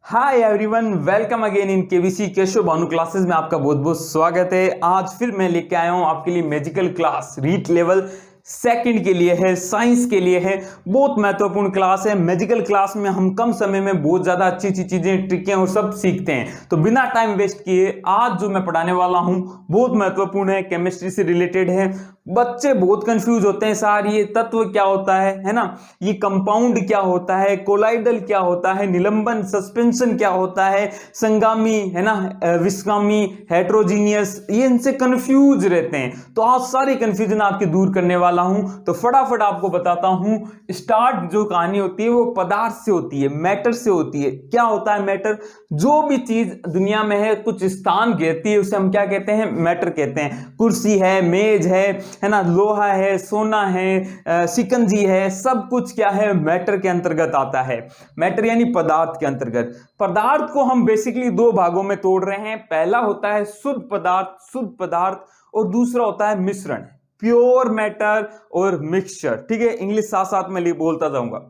Hi everyone, welcome again in KVC Keshav Bhanu classes में आपका बहुत बहुत स्वागत है। आज फिर मैं लेके आया हूं आपके लिए magical class. REET level second के लिए है, साइंस के लिए है। बहुत महत्वपूर्ण क्लास है। मैजिकल क्लास में हम कम समय में बहुत ज्यादा अच्छी अच्छी चीजें, ट्रिकें और सब सीखते हैं। तो बिना टाइम वेस्ट किए आज जो मैं पढ़ाने वाला हूं बहुत महत्वपूर्ण है, केमिस्ट्री से रिलेटेड है। बच्चे बहुत कंफ्यूज होते हैं सर, ये तत्व क्या होता है ना, ये कंपाउंड क्या होता है, कोलाइडल क्या होता है, निलंबन सस्पेंशन क्या होता है, संगामी है ना, विस्गामी, हेट्रोजीनियस, ये इनसे कंफ्यूज रहते हैं। तो आज सारी कंफ्यूजन आपकी दूर करने वाला हूं। तो फटाफट आपको बताता हूं। स्टार्ट जो कहानी होती है वो पदार्थ से होती है, मैटर से होती है। क्या होता है मैटर? जो भी चीज दुनिया में है, कुछ स्थान घेरती है, उसे हम क्या कहते हैं? मैटर कहते हैं। कुर्सी है, मेज है ना, लोहा है, सोना है, शिकंजी है, सब कुछ क्या है? मैटर के अंतर्गत आता है। मैटर यानी पदार्थ के अंतर्गत। पदार्थ को हम बेसिकली दो भागों में तोड़ रहे हैं। पहला होता है शुद्ध पदार्थ, और दूसरा होता है मिश्रण, प्योर मैटर और मिक्सचर। ठीक है, इंग्लिश साथ साथ में बोलता जाऊंगा।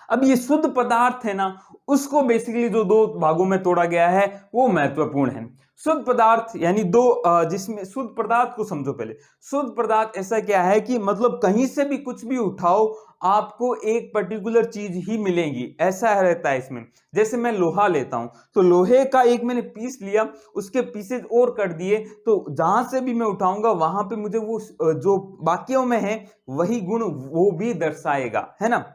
अब ये शुद्ध पदार्थ है ना, उसको बेसिकली जो दो भागों में तोड़ा गया है वो महत्वपूर्ण है। शुद्ध पदार्थ यानी जिसमें शुद्ध पदार्थ को समझो पहले। शुद्ध पदार्थ ऐसा क्या है कि मतलब कहीं से भी कुछ भी उठाओ आपको एक पर्टिकुलर चीज ही मिलेगी, ऐसा रहता है इसमें। जैसे मैं लोहा लेता हूं तो लोहे का एक मैंने पीस लिया, उसके पीसेज और कर दिए, तो जहां से भी मैं उठाऊंगा वहां पे मुझे वो जो बाकियों में है वही गुण वो भी दर्शाएगा, है ना।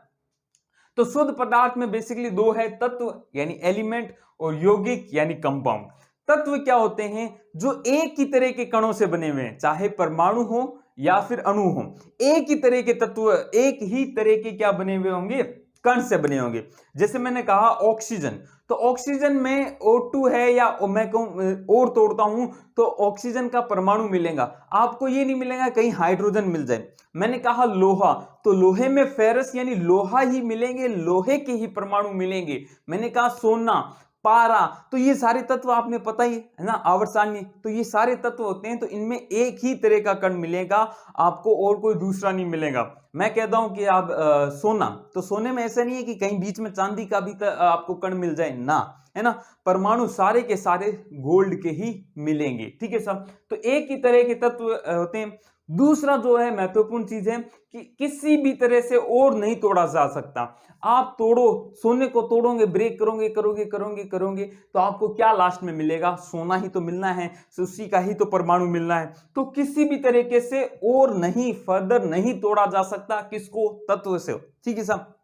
तो शुद्ध पदार्थ में बेसिकली दो है, तत्व यानी एलिमेंट और यौगिक यानी कंपाउंड। तत्व क्या होते हैं? जो एक ही तरह के कणों से बने हुए हैं, चाहे परमाणु हो या फिर अणु हो। एक ही तरह के तत्व, एक ही तरह के क्या बने हुए होंगे? कण से बने होंगे। जैसे मैंने कहा ऑक्सीजन, तो ऑक्सीजन में O2 है, या मैं कहूं और तोड़ता हूं तो ऑक्सीजन का परमाणु मिलेगा आपको, ये नहीं मिलेगा कहीं हाइड्रोजन मिल जाए। मैंने कहा लोहा, तो लोहे में फेरस यानी लोहा ही मिलेंगे, लोहे के ही परमाणु मिलेंगे। मैंने कहा सोना, पारा, तो ये सारे तत्व आपने पता ही है ना, आवर्त सारणी, तो ये सारे तत्व होते हैं। तो इनमें एक ही तरह का कण मिलेगा आपको, और कोई दूसरा नहीं मिलेगा। मैं कहता हूं कि आप सोना, तो सोने में ऐसा नहीं है कि कहीं बीच में चांदी का भी आपको कण मिल जाए ना, है ना। परमाणु सारे के सारे गोल्ड के ही मिलेंगे। ठीक है साहब, तो एक ही तरह के तत्व होते हैं। दूसरा जो है महत्वपूर्ण चीज है कि किसी भी तरह से और नहीं तोड़ा जा सकता। आप तोड़ो, सोने को तोड़ोगे, ब्रेक करोगे तो आपको क्या लास्ट में मिलेगा? सोना ही तो मिलना है, उसी का ही तो परमाणु मिलना है। तो किसी भी तरीके से और नहीं, फर्दर नहीं तोड़ा जा सकता। किसको? तत्व से। ठीक है साहब,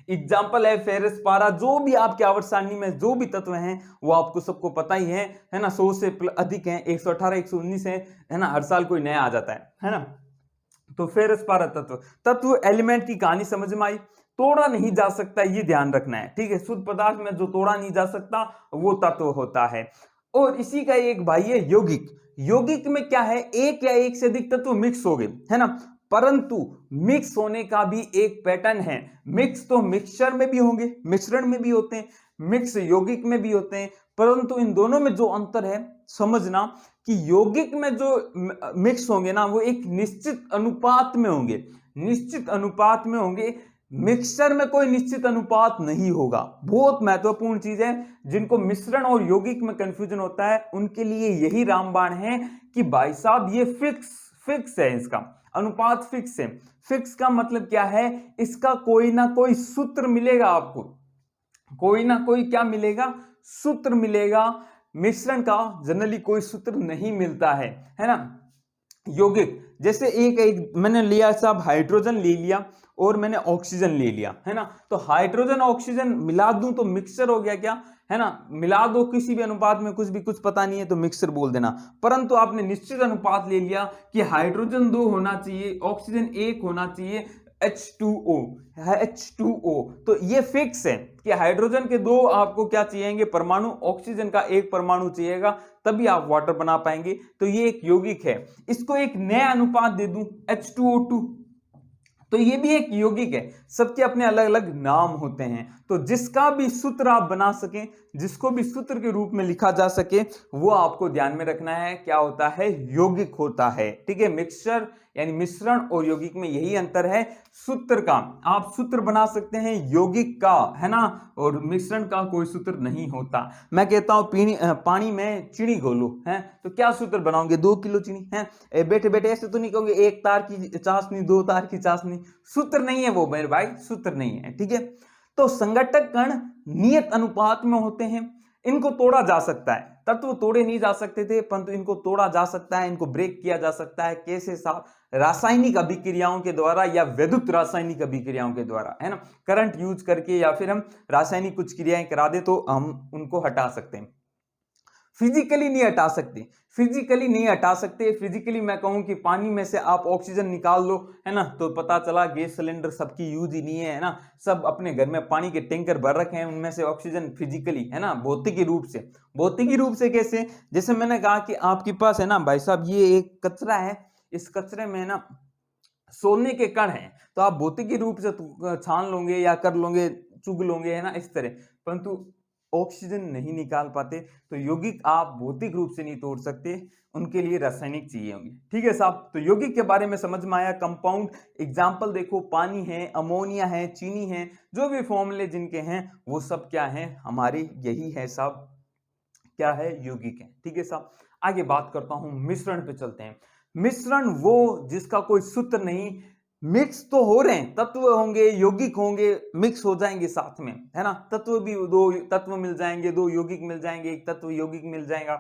एग्जाम्पल है फेरस, पारा, जो भी आपके आवर्त सारणी में जो भी तत्व हैं वो आपको सबको पता ही है ना। 100 से अधिक हैं, 118, 119 है ना, हर साल कोई नया आ जाता है ना। तो फेरस, पारा तत्व एलिमेंट की कहानी समझ में आई। तोड़ा नहीं जा सकता, ये ध्यान रखना है। ठीक है, शुद्ध पदार्थ में जो तोड़ा नहीं जा सकता वो तत्व होता है। और इसी का एक भाई है यौगिक। यौगिक में क्या है? एक या एक से अधिक तत्व मिक्स हो गए, है ना। परंतु मिक्स होने का भी एक पैटर्न है। मिक्स तो मिक्सचर में भी होंगे, मिश्रण में भी होते हैं, मिक्स यौगिक में भी होते हैं। परंतु इन दोनों में जो अंतर है समझना कि यौगिक में जो मिक्स होंगे ना वो एक निश्चित अनुपात में होंगे, निश्चित अनुपात में होंगे। मिक्सचर में कोई निश्चित अनुपात नहीं होगा। बहुत महत्वपूर्ण चीज है। जिनको मिश्रण और यौगिक में कंफ्यूजन होता है उनके लिए यही रामबाण है कि भाई साहब ये फिक्स है, इसका अनुपात फिक्स है। फिक्स का मतलब क्या है? इसका कोई ना कोई सूत्र मिलेगा आपको, कोई ना कोई क्या मिलेगा? सूत्र मिलेगा। मिश्रण का जनरली कोई सूत्र नहीं मिलता है ना। यौगिक जैसे एक मैंने लिया साहब, हाइड्रोजन ले लिया और मैंने ऑक्सीजन ले लिया, है ना। तो हाइड्रोजन ऑक्सीजन मिला दूं तो मिक्सचर हो गया, क्या है ना। मिला दो किसी भी अनुपात में, कुछ पता नहीं है तो मिक्सचर बोल देना। परंतु आपने निश्चित अनुपात ले लिया कि हाइड्रोजन 2 होना चाहिए, ऑक्सीजन 1 होना चाहिए, H2O, तो ये फिक्स है कि हाइड्रोजन के 2 आपको क्या चाहिएंगे? परमाणु। ऑक्सीजन का 1 परमाणु चाहिएगा, तभी आप वाटर बना पाएंगे। तो ये एक यौगिक है। इसको एक नया अनुपात दे दूं, H2O2, तो ये भी एक यौगिक है। सबके अपने अलग अलग नाम होते हैं। तो जिसका भी सूत्र आप बना सकें, जिसको भी सूत्र के रूप में लिखा जा सके, वो आपको ध्यान में रखना है। क्या होता है? यौगिक होता है। ठीक है, मिक्सचर यानी मिश्रण और यौगिक में यही अंतर है, सूत्र का। आप सूत्र बना सकते हैं यौगिक का, है ना, और मिश्रण का कोई सूत्र नहीं होता। मैं कहता हूं पानी में चीनी घोलो, है, तो क्या सूत्र बनाओगे, 2 किलो चीनी, है, बैठे बैठे ऐसे तो नहीं कहोगे 1 तार की चाशनी, 2 तार की चाशनी, सूत्र नहीं है वो मेरे भाई, सूत्र नहीं है, ठीक है। तो संघटक कण नियत अनुपात में होते हैं, इनको तोड़ा जा सकता है, तत्व तोड़े नहीं जा सकते थे परंतु इनको तोड़ा जा सकता है, इनको ब्रेक किया जा सकता है। कैसे साहब, रासायनिक अभिक्रियाओं के द्वारा या विद्युत रासायनिक अभिक्रियाओं के द्वारा, है ना, करंट यूज करके या फिर हम रासायनिक कुछ क्रियाएं करा दे तो हम उनको हटा सकते हैं। फिजिकली नहीं हटा सकते, फिजिकली नहीं हटा सकते। फिजिकली मैं कहूं कि पानी में से आप ऑक्सीजन निकाल लो, है ना, तो पता चला गैस सिलेंडर सबकी यूज ही नहीं है ना, सब अपने घर में पानी के टैंकर भर रखे हैं, उनमें से ऑक्सीजन फिजिकली, है ना, भौतिकी रूप से। भौतिकी रूप से कैसे, जैसे मैंने कहा कि आपके पास है ना भाई साहब ये एक कचरा है, इस कचरे में ना सोने के कण हैं, तो आप भौतिकी रूप से छान लोगे या कर लोगे, चुग लोगे, है ना, इस तरह, परंतु ऑक्सीजन नहीं निकाल पाते। तो यौगिक आप भौतिक रूप से नहीं तोड़ सकते, उनके लिए रासायनिक चाहिए होंगे, ठीक है साहब। तो यौगिक के बारे में समझ में आया। कंपाउंड एग्जाम्पल देखो, पानी है, अमोनिया है, चीनी है, जो भी फॉर्मूले जिनके हैं वो सब क्या है, हमारे यही है साहब, क्या है, यौगिक है, ठीक है साहब। आगे बात करता हूं, मिश्रण पे चलते हैं। मिश्रण वो जिसका कोई सूत्र नहीं, मिक्स तो हो रहे हैं, तत्व होंगे, यौगिक होंगे, मिक्स हो जाएंगे साथ में, है ना, तत्व भी 2 तत्व मिल जाएंगे, 2 यौगिक मिल जाएंगे, 1 तत्व यौगिक मिल जाएगा,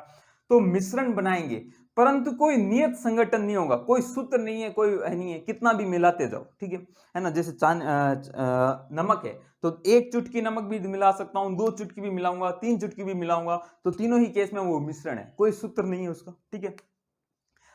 तो मिश्रण बनाएंगे, परंतु कोई नियत संगठन नहीं होगा, कोई सूत्र नहीं है, कोई नहीं है, कितना भी मिलाते जाओ, ठीक है ना। जैसे नमक है तो 1 चुटकी नमक भी मिला सकता हूं, 2 चुटकी भी मिलाऊंगा, 3 चुटकी भी मिलाऊंगा, तो तीनों ही केस में वो मिश्रण है, कोई सूत्र नहीं है उसका, ठीक है।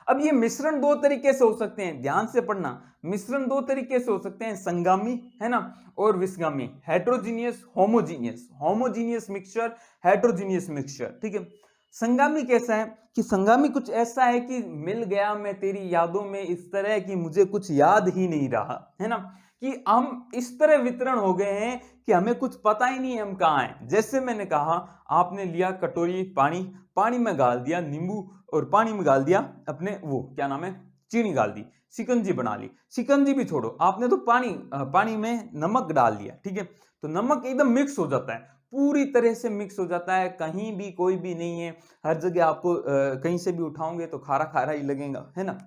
अब ये मिश्रण 2 तरीके से हो सकते हैं, ध्यान से पढ़ना, मिश्रण 2 तरीके से हो सकते हैं, संगामी, है ना, और विसगामी, heterogeneous, homogeneous, homogeneous mixture, heterogeneous mixture, ठीक है। संगामी कैसा है कि संगामी कुछ ऐसा है कि मिल गया मैं तेरी यादों में इस तरह कि मुझे कुछ याद ही नहीं रहा, है ना, कि हम इस तरह वितरण हो गए हैं कि हमें कुछ पता ही नहीं है हम कहाँ हैं। जैसे मैंने कहा, आपने लिया कटोरी पानी, पानी में गाल दिया नींबू, और पानी में गाल दिया अपने वो क्या नाम है, चीनी गाल दी, शिकंजी बना ली। शिकंजी भी छोड़ो, आपने तो पानी में नमक डाल दिया, ठीक है, तो नमक एकदम मिक्स हो जाता है, पूरी तरह से मिक्स हो जाता है, कहीं भी कोई भी नहीं है, हर जगह आपको कहीं से भी उठाओगे तो खारा खारा ही लगेगा, है ना।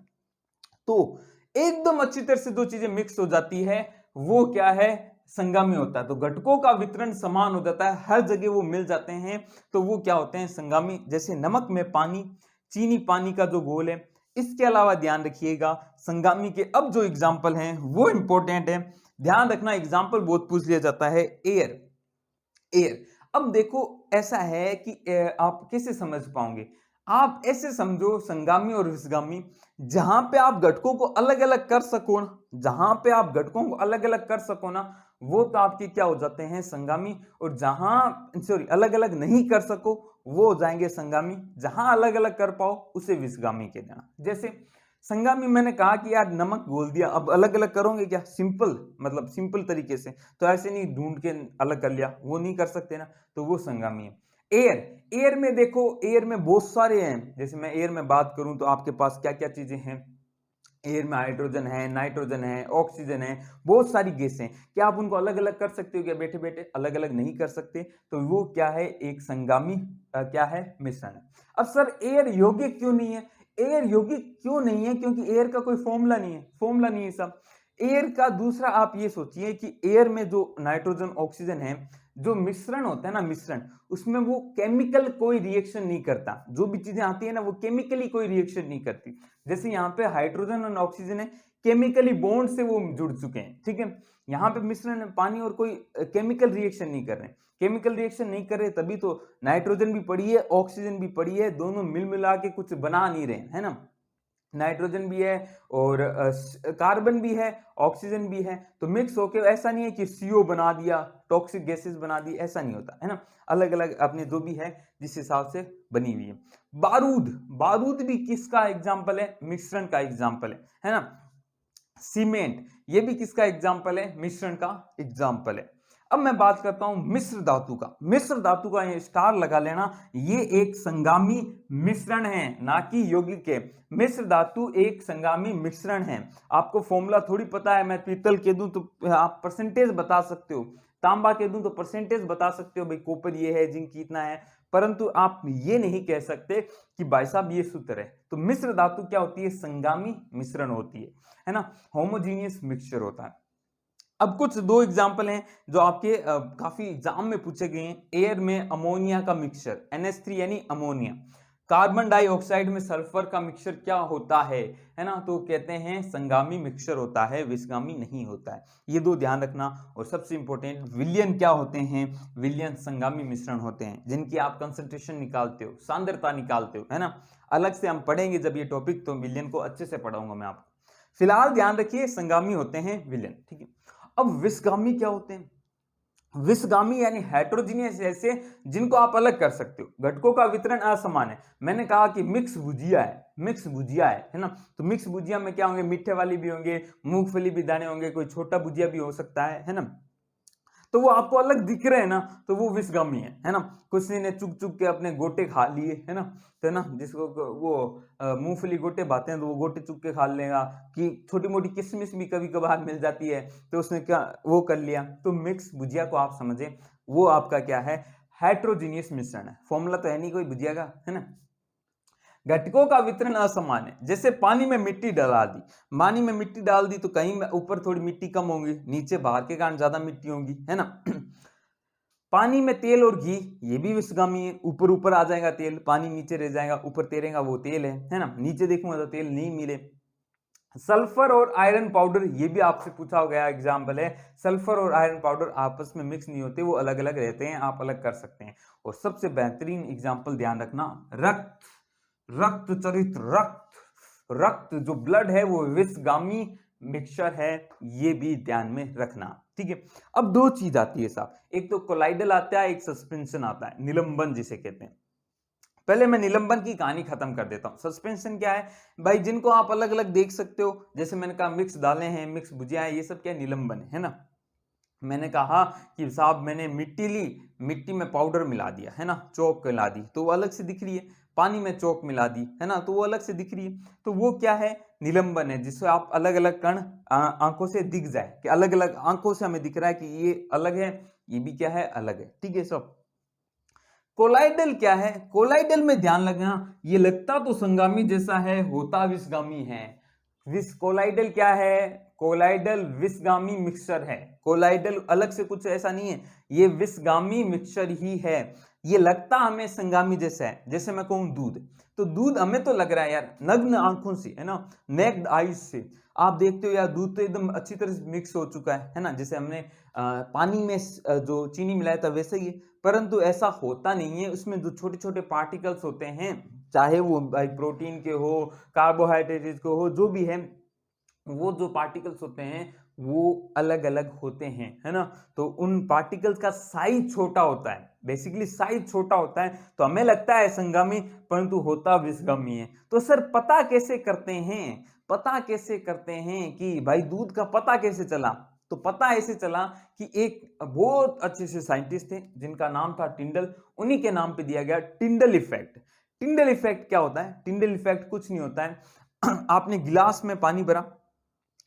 तो एकदम अच्छी तरह से 2 चीजें मिक्स हो जाती है, वो क्या है, संगामी होता है। तो घटकों का वितरण समान हो जाता है, हर जगह वो मिल जाते हैं, तो वो क्या होते हैं, संगामी। जैसे नमक में पानी, चीनी पानी का जो घोल है। इसके अलावा ध्यान रखिएगा, संगामी के अब जो एग्जाम्पल हैं वो इंपॉर्टेंट है, ध्यान रखना, एग्जाम्पल बहुत पूछ लिया जाता है। एयर, एयर, अब देखो ऐसा है कि आप कैसे समझ पाओगे, आप ऐसे समझो, संगामी और विसगामी, जहां पे आप घटकों को अलग अलग कर सको ना, जहां पे आप घटकों को अलग अलग कर सको ना, वो तो आपके क्या हो जाते हैं, संगामी। और जहां सॉरी अलग अलग नहीं कर सको वो हो जाएंगे संगामी, जहां अलग अलग कर पाओ उसे विसगामी कह देना। जैसे संगामी मैंने कहा कि यार नमक घोल दिया, अब अलग अलग करोगे क्या, सिंपल, मतलब सिंपल तरीके से, तो ऐसे नहीं ढूंढ के अलग कर लिया, वो नहीं कर सकते ना, तो वो संगामी है। एयर, एयर में देखो, एयर में बहुत सारे हैं, जैसे मैं एयर में बात करूं तो आपके पास क्या क्या चीजें हैं, एयर में हाइड्रोजन है, नाइट्रोजन है, ऑक्सीजन है, बहुत सारी गैसें, क्या आप उनको अलग अलग कर सकते हो क्या, बैठे बैठे अलग अलग नहीं कर सकते, तो वो क्या है, एक संगामी क्या है, मिश्रण है। अब सर एयर यौगिक क्यों नहीं है, एयर यौगिक क्यों नहीं है, क्योंकि एयर का कोई फॉर्मूला नहीं है, फॉर्मूला नहीं है सब। एयर का दूसरा आप ये सोचिए कि एयर में जो नाइट्रोजन ऑक्सीजन है, जो मिश्रण होता है ना, मिश्रण, उसमें वो केमिकल कोई रिएक्शन नहीं करता, जो भी चीजें आती है ना वो केमिकली कोई रिएक्शन नहीं करती। जैसे यहाँ पे हाइड्रोजन और ऑक्सीजन है, केमिकली बॉन्ड से वो जुड़ चुके हैं, ठीक है। यहाँ पे मिश्रण पानी और कोई केमिकल रिएक्शन नहीं कर रहे, केमिकल रिएक्शन नहीं कर रहे, तभी तो नाइट्रोजन भी पड़ी है, ऑक्सीजन भी पड़ी है, दोनों मिल मिला के कुछ बना नहीं रहे, है ना। नाइट्रोजन भी है और कार्बन भी है, ऑक्सीजन भी है, तो मिक्स होके ऐसा नहीं है कि CO बना दिया, टॉक्सिक गैसेस बना दी, ऐसा नहीं होता, है ना। अलग अलग अपने जो भी है जिस हिसाब से बनी हुई है। बारूद, बारूद भी किसका एग्जाम्पल है, मिश्रण का एग्जाम्पल है ना। सीमेंट, ये भी किसका एग्जाम्पल है, मिश्रण का एग्जाम्पल है। अब मैं बात करता हूं मिश्र धातु का। मिश्र धातु का ये स्टार लगा लेना, ये एक संगामी मिश्रण है, ना कि यौगिक है। मिश्र धातु एक संगामी मिश्रण है। आपको फॉर्मूला थोड़ी पता है, मैं पीतल कह दूं तो आप परसेंटेज बता सकते हो, तांबा कह दूं तो परसेंटेज बता सकते हो, भाई कॉपर ये है, जिंक कितना है, परंतु आप ये नहीं कह सकते कि भाई साहब ये सूत्र है। तो मिश्र धातु क्या होती है? संगामी मिश्रण होती है ना, होमोजीनियस मिक्सचर होता है। अब कुछ दो एग्जाम्पल हैं जो आपके काफी एग्जाम में पूछे गए हैं। एयर में अमोनिया का मिक्सचर NH3 यानी अमोनिया, कार्बन डाइऑक्साइड में सल्फर का मिक्सचर क्या होता है ना, तो कहते हैं संगामी मिक्सचर होता है, विषगामी नहीं होता है। ये दो ध्यान रखना। और सबसे इंपॉर्टेंट, विलयन क्या होते हैं? विलयन संगामी मिश्रण होते हैं जिनकी आप कंसंट्रेशन निकालते हो, सांद्रता निकालते हो, है ना। अलग से हम पढ़ेंगे जब ये टॉपिक, तो विलयन को अच्छे से पढ़ाऊंगा मैं आपको। फिलहाल ध्यान रखिए संगामी होते हैं विलयन, ठीक है। अब विषगामी क्या होते हैं? विषगामी यानी हेट्रोजीनियस, ऐसे जिनको आप अलग कर सकते हो। घटकों का वितरण असमान है। मैंने कहा कि मिक्स भुजिया है, मिक्स भुजिया है ना, तो मिक्स भुजिया में क्या होंगे? मीठे वाली भी होंगे, मूंगफली भी दाने होंगे, कोई छोटा भुजिया भी हो सकता है ना। तो वो आपको अलग दिख रहे हैं ना, तो वो विषगामी है ना। किसी ने चुग चुग के अपने गोटे खा लिए, है ना, तो ना जिसको वो मूंगफली गोटे भाते हैं तो वो गोटे चुग के खा लेगा, कि छोटी मोटी किशमिश भी कभी कभार मिल जाती है तो उसने क्या वो कर लिया। तो मिक्स भुजिया को आप समझे, वो आपका क्या है? हेट्रोजीनियस मिश्रण है। फॉर्मूला तो है नहीं कोई भुजिया का, है ना। घटकों का वितरण असमान है। जैसे पानी में मिट्टी डाल दी, पानी में मिट्टी डाल दी तो कहीं ऊपर थोड़ी मिट्टी कम होगी, नीचे बाहर के कारण ज्यादा मिट्टी होगी, है ना। पानी में तेल और घी, ये भी विषगामी है। ऊपर ऊपर आ जाएगा तेल, पानी नीचे रह जाएगा, ऊपर तैरेगा वो तेल है ना। नीचे देखूंगा तो तेल नहीं मिले। सल्फर और आयरन पाउडर, ये भी आपसे पूछा गया एग्जाम्पल है। सल्फर और आयरन पाउडर आपस में मिक्स नहीं होते, वो अलग अलग रहते हैं, आप अलग कर सकते हैं। और सबसे बेहतरीन एग्जाम्पल ध्यान रखना, रक्त, रक्त चरित रक्त, रक्त जो ब्लड है वो विषगामी मिक्सचर है, ये भी ध्यान में रखना, ठीक है। अब दो चीज आती है साहब, एक तो कोलाइडल आता है, एक सस्पेंशन आता है, निलंबन जिसे कहते हैं। पहले मैं निलंबन की कहानी खत्म कर देता हूं। सस्पेंशन क्या है भाई? जिनको आप अलग अलग देख सकते हो, जैसे मैंने कहा मिक्स दालें हैं, मिक्स भुजिया है, ये सब क्या निलंबन है ना। मैंने कहा कि साहब मैंने मिट्टी ली, मिट्टी में पाउडर मिला दिया, है ना, चौक मिला दी तो वो अलग से दिख रही है। पानी में चौक मिला दी, है ना, तो वो अलग से दिख रही है। तो वो क्या है? निलंबन है, जिससे आप अलग अलग कण आंखों से दिख जाए, कि अलग अलग आंखों से हमें दिख रहा है कि ये अलग है, ये भी क्या है? अलग है, ठीक है सब। कोलाइडल क्या है? कोलाइडल में ध्यान लगना, ये लगता तो संगामी जैसा है, होता विषगामी है। कोलाइडल क्या है? कोलाइडल विषगामी मिक्सचर है। कोलाइडल अलग से कुछ ऐसा नहीं है, ये विषगामी मिक्सचर ही है। ये लगता हमें संगामी जैसा है, जैसे मैं कहूं दूध, तो दूध हमें तो लग रहा है यार नग्न आंखों से, है ना, नेक्ड आईज से आप देखते हो यार दूध तो एकदम अच्छी तरह से मिक्स हो चुका है ना, जैसे हमने पानी में जो चीनी मिलाया था वैसे ही। परंतु ऐसा होता नहीं है, उसमें जो छोटे छोटे पार्टिकल्स होते हैं, चाहे वो प्रोटीन के हो, कार्बोहाइड्रेट के हो, जो भी है, वो जो पार्टिकल्स होते हैं वो अलग अलग होते हैं, है ना। तो उन पार्टिकल्स का साइज छोटा होता है, बेसिकली साइज छोटा होता है, तो हमें लगता है संगामी, परंतु होता विषगामी है। तो सर पता कैसे करते हैं? पता कैसे करते हैं कि भाई दूध का पता कैसे चला? तो पता ऐसे चला कि एक बहुत अच्छे से साइंटिस्ट थे जिनका नाम था टिंडल, उन्हीं के नाम पे दिया गया टिंडल इफेक्ट। टिंडल इफेक्ट क्या होता है? टिंडल इफेक्ट कुछ नहीं होता है आपने गिलास में पानी भरा,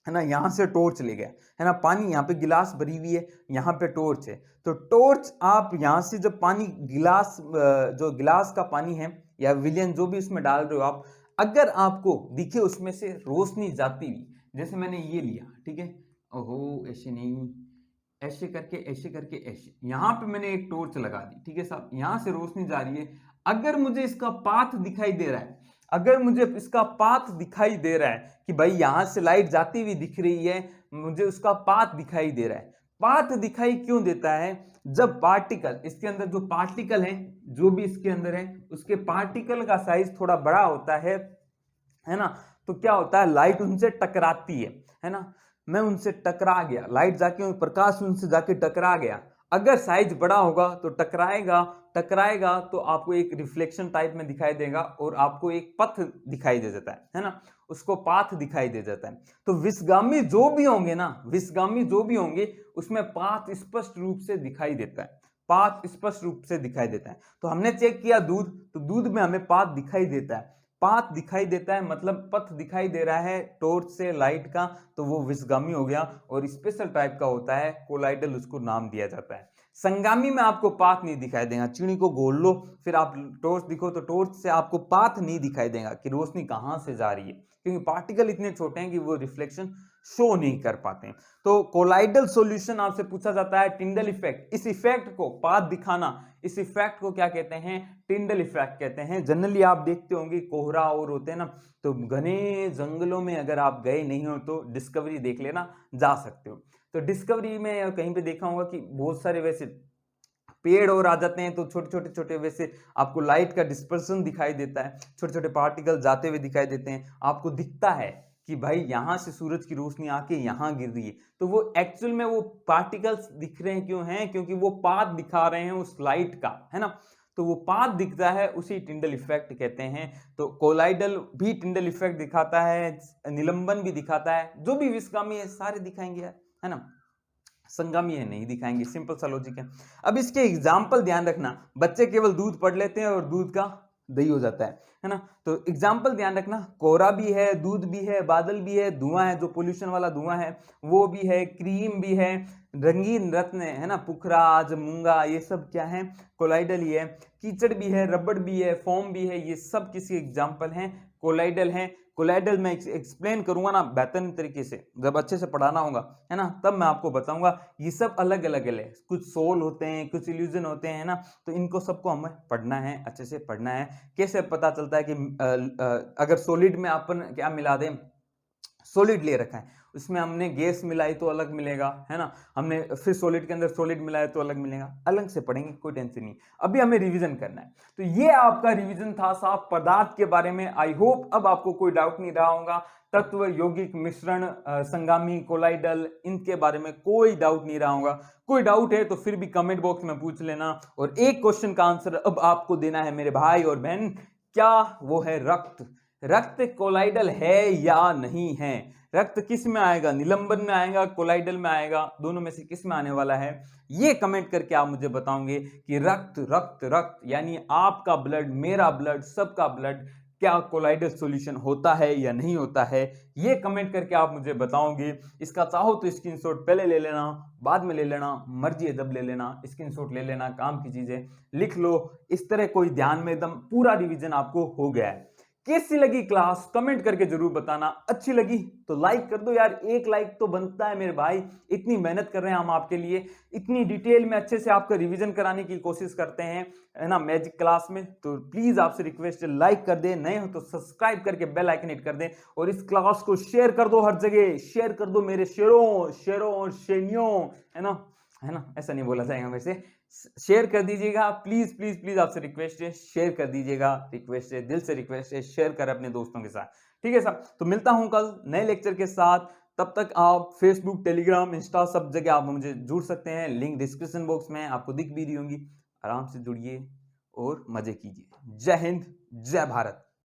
है ना, यहां से टॉर्च ले गया, है ना, पानी यहाँ पे गिलास भरी हुई है, यहाँ पे टॉर्च है, तो टॉर्च आप यहां से जब पानी गिलास, जो गिलास का पानी है या विलियन जो भी उसमें डाल रहे हो आप, अगर आपको दिखे उसमें से रोशनी जाती हुई, जैसे मैंने ये लिया, ठीक है, ओहो ऐसे नहीं, ऐसे करके ऐसे करके ऐसे, यहां पे मैंने एक टॉर्च लगा दी, ठीक है साहब, यहां से रोशनी जा रही है, अगर मुझे इसका पाथ दिखाई दे रहा है, अगर मुझे इसका पाथ दिखाई दे रहा है कि भाई यहां से लाइट जाती हुई दिख रही है, मुझे उसका पाथ दिखाई दे रहा है। पाथ दिखाई क्यों देता है? जब पार्टिकल, इसके अंदर जो पार्टिकल है, जो भी इसके अंदर है, उसके पार्टिकल का साइज थोड़ा बड़ा होता है ना, तो क्या होता है, लाइट उनसे टकराती है ना। मैं उनसे टकरा गया, लाइट जाके प्रकाश उनसे जाके टकरा गया, अगर साइज बड़ा होगा तो टकराएगा तो आपको एक रिफ्लेक्शन टाइप में दिखाई देगा और आपको एक पथ दिखाई दे जाता है ना, उसको पाथ दिखाई दे जाता है। तो विषगामी जो भी होंगे ना, विषगामी जो भी होंगे उसमें पाथ स्पष्ट रूप से दिखाई देता है, पाथ स्पष्ट रूप से दिखाई देता है। तो हमने चेक किया दूध, तो दूध में हमें पाथ दिखाई देता है, पाथ दिखाई देता है मतलब पथ दिखाई दे रहा है टॉर्च से लाइट का, तो वो विषगामी हो गया। और स्पेशल टाइप का होता है कोलाइडल, उसको नाम दिया जाता है। संगामी में आपको पाथ नहीं दिखाई देगा, चिड़ी को घोल लो फिर आप टॉर्च दिखो तो टॉर्च से आपको पाथ नहीं दिखाई देगा कि रोशनी कहां से जा रही है, क्योंकि पार्टिकल इतने छोटे हैं कि वो रिफ्लेक्शन शो नहीं कर पाते। तो कोलाइडल सॉल्यूशन आपसे पूछा जाता है टिंडल इफेक्ट, इस इफेक्ट को पाथ दिखाना, इस इफेक्ट को क्या कहते हैं, टिंडल इफेक्ट कहते हैं। जनरली आप देखते होंगे कोहरा और होते हैं ना, तो घने जंगलों में अगर आप गए नहीं हो तो डिस्कवरी देख लेना, जा सकते हो। तो डिस्कवरी में कहीं पे देखा होगा कि बहुत सारे वैसे पेड़ और आ जाते हैं, तो छोटे छोटे वैसे आपको लाइट का डिस्पर्सन दिखाई देता है, छोटे छोटे पार्टिकल जाते हुए दिखाई देते हैं, आपको दिखता है कि भाई यहां से सूरज की रोशनी आके यहां गिर रही है। तो वो एक्चुअल में वो पार्टिकल्स दिख रहे हैं, क्यों हैं, क्योंकि वो पाथ दिखा रहे हैं उस लाइट का, है ना। तो वो पाथ दिखता है, उसी टिंडल इफेक्ट कहते हैं। तो कोलाइडल भी टिंडल इफेक्ट दिखाता है, निलंबन भी दिखाता है, जो भी विषगामी है सारे दिखाएंगे यार, है ना। संगामी है नहीं दिखाएंगे, सिंपल सा लॉजिक है। अब इसके एग्जाम्पल ध्यान रखना, बच्चे केवल दूध पढ़ लेते हैं और दूध का दही हो जाता है ना। तो एग्जाम्पल ध्यान रखना, कोहरा भी है, दूध भी है, बादल भी है, धुआं है जो पोल्यूशन वाला धुआं है वो भी है, क्रीम भी है, रंगीन रत्न है ना, पुखराज, मूंगा, ये सब क्या है, कोलाइडल ही है। कीचड़ भी है, रबड़ भी है, फोम भी है, ये सब किसी एग्जाम्पल हैं, कोलाइडल हैं। कोलाइडल में एक्सप्लेन करूंगा ना बेहतरीन तरीके से, जब अच्छे से पढ़ाना होगा, है ना, तब मैं आपको बताऊंगा। ये सब अलग अलग है, कुछ सोल होते हैं, कुछ इल्यूजन होते हैं ना, तो इनको सबको हमें पढ़ना है, अच्छे से पढ़ना है। कैसे पता चलता है कि अगर सॉलिड में अपन क्या मिला दें, सॉलिड ले रखा है उसमें हमने गैस मिलाई तो अलग मिलेगा, है ना, हमने फिर सॉलिड के अंदर सॉलिड मिलाया तो अलग मिलेगा, अलग से पढ़ेंगे, कोई टेंशन नहीं। अभी हमें रिवीजन करना है। तो ये आपका रिवीजन था साफ पदार्थ के बारे में। आई होप अब आपको कोई डाउट नहीं रहा होगा। तत्व, यौगिक, मिश्रण, संगामी, कोलाइडल, इनके बारे में कोई डाउट नहीं रहा होगा। कोई डाउट है तो फिर भी कमेंट बॉक्स में पूछ लेना। और एक क्वेश्चन का आंसर अब आपको देना है मेरे भाई और बहन, क्या वो है रक्त। रक्त कोलाइडल है या नहीं है? रक्त किस में आएगा, निलंबन में आएगा, कोलाइडल में आएगा, दोनों में से किस में आने वाला है? ये कमेंट करके आप मुझे बताओगे कि रक्त रक्त रक्त यानी आपका ब्लड, मेरा ब्लड, सबका ब्लड क्या कोलाइडल सॉल्यूशन होता है या नहीं होता है? ये कमेंट करके आप मुझे बताओगे। इसका चाहो तो स्क्रीनशॉट पहले ले लेना, बाद में ले लेना, मर्जी है तब ले लेना, स्क्रीनशॉट ले लेना, काम की चीजें लिख लो। इस तरह कोई ध्यान में एकदम पूरा रिवीजन आपको हो गया है। कैसी लगी क्लास कमेंट करके जरूर बताना। अच्छी लगी तो लाइक कर दो यार, एक लाइक तो बनता है मेरे भाई, इतनी मेहनत कर रहे हैं हम आपके लिए, इतनी डिटेल में अच्छे से आपका रिवीजन कराने की कोशिश करते हैं, है ना, मैजिक क्लास में। तो प्लीज आपसे रिक्वेस्ट है लाइक कर दे, नए हो तो सब्सक्राइब करके बेल आइकन हिट कर दे, और इस क्लास को शेयर कर दो, हर जगह शेयर कर दो मेरे शेरों शेरों और शेनियों, है ना, ऐसा नहीं बोला जाएगा मेरे से, शेयर कर दीजिएगा प्लीज प्लीज प्लीज, आपसे रिक्वेस्ट है शेयर कर दीजिएगा, रिक्वेस्ट है, दिल से रिक्वेस्ट है, शेयर कर अपने दोस्तों के साथ, ठीक है साहब। तो मिलता हूं कल नए लेक्चर के साथ, तब तक आप फेसबुक, टेलीग्राम, इंस्टा सब जगह आप मुझे जुड़ सकते हैं, लिंक डिस्क्रिप्शन बॉक्स में आपको दिख भी रही होंगी। आराम से जुड़िए और मजे कीजिए। जय हिंद, जय भारत।